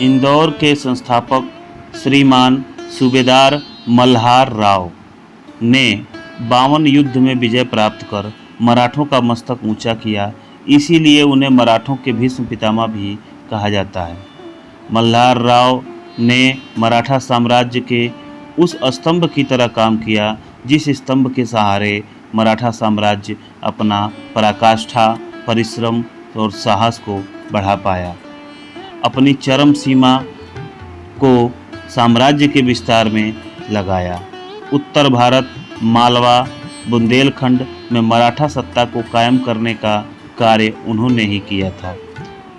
इंदौर के संस्थापक श्रीमान सूबेदार मल्हार राव ने 52 युद्ध में विजय प्राप्त कर मराठों का मस्तक ऊंचा किया, इसीलिए उन्हें मराठों के भीष्म पितामह भी कहा जाता है। मल्हार राव ने मराठा साम्राज्य के उस स्तंभ की तरह काम किया जिस स्तंभ के सहारे मराठा साम्राज्य अपना पराकाष्ठा, परिश्रम और साहस को बढ़ा पाया। अपनी चरम सीमा को साम्राज्य के विस्तार में लगाया। उत्तर भारत, मालवा, बुंदेलखंड में मराठा सत्ता को कायम करने का कार्य उन्होंने ही किया था।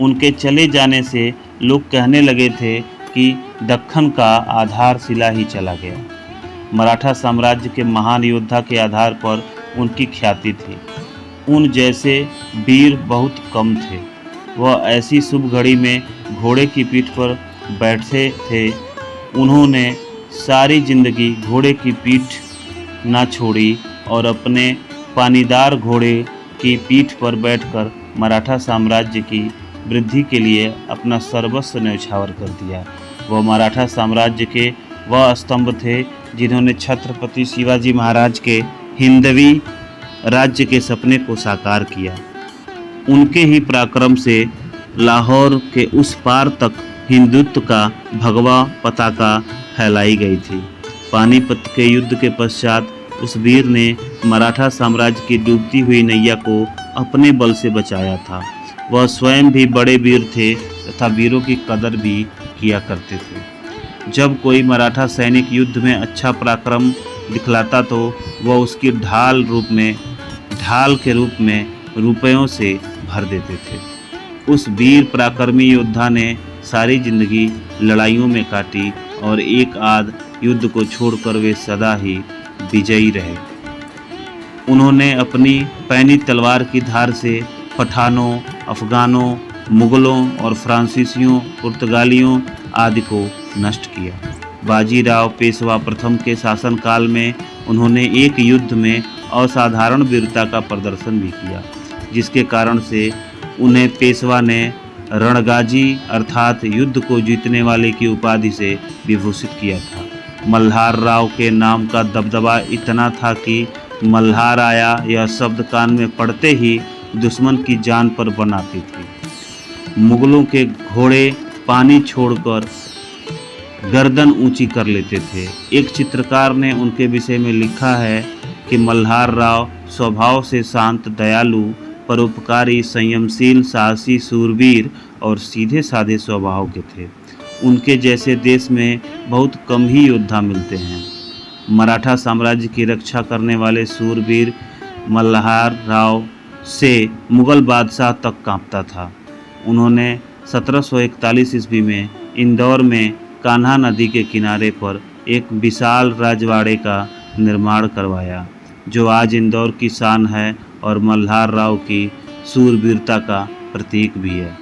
उनके चले जाने से लोग कहने लगे थे कि दक्खन का आधारशिला ही चला गया। मराठा साम्राज्य के महान योद्धा के आधार पर उनकी ख्याति थी। उन जैसे वीर बहुत कम थे। वह ऐसी शुभ घड़ी में घोड़े की पीठ पर बैठे थे। उन्होंने सारी जिंदगी घोड़े की पीठ ना छोड़ी और अपने पानीदार घोड़े की पीठ पर बैठकर मराठा साम्राज्य की वृद्धि के लिए अपना सर्वस्व न्यौछावर कर दिया। वह मराठा साम्राज्य के वह स्तंभ थे जिन्होंने छत्रपति शिवाजी महाराज के हिंदवी राज्य के सपने को साकार किया। उनके ही पराक्रम से लाहौर के उस पार तक हिंदुत्व का भगवा पताका फैलाई गई थी। पानीपत के युद्ध के पश्चात उस वीर ने मराठा साम्राज्य की डूबती हुई नैया को अपने बल से बचाया था। वह स्वयं भी बड़े वीर थे तथा वीरों की कदर भी किया करते थे। जब कोई मराठा सैनिक युद्ध में अच्छा पराक्रम दिखलाता तो वह उसकी ढाल के रूप में रुपयों से भर देते थे। उस वीर पराक्रमी योद्धा ने सारी जिंदगी लड़ाइयों में काटी और एक आध युद्ध को छोड़कर वे सदा ही विजयी रहे। उन्होंने अपनी पैनी तलवार की धार से पठानों, अफगानों, मुगलों और फ्रांसीसियों, पुर्तगालियों आदि को नष्ट किया। बाजीराव पेशवा प्रथम के शासनकाल में उन्होंने एक युद्ध में असाधारण वीरता का प्रदर्शन भी किया, जिसके कारण से उन्हें पेशवा ने रणगाजी अर्थात युद्ध को जीतने वाले की उपाधि से विभूषित किया था। मल्हार राव के नाम का दबदबा इतना था कि मल्हार आया यह शब्द कान में पड़ते ही दुश्मन की जान पर बन आती थी। मुगलों के घोड़े पानी छोड़कर गर्दन ऊंची कर लेते थे। एक चित्रकार ने उनके विषय में लिखा है कि मल्हार राव स्वभाव से शांत, दयालु, परोपकारी, संयमशील, साहसी, शूरवीर और सीधे साधे स्वभाव के थे। उनके जैसे देश में बहुत कम ही योद्धा मिलते हैं। मराठा साम्राज्य की रक्षा करने वाले शूरवीर मल्हार राव से मुगल बादशाह तक कांपता था। उन्होंने 1741 ईस्वी में इंदौर में कान्हा नदी के किनारे पर एक विशाल राजवाड़े का निर्माण करवाया, जो आज इंदौर की शान है और मल्हार राव की शूरवीरता का प्रतीक भी है।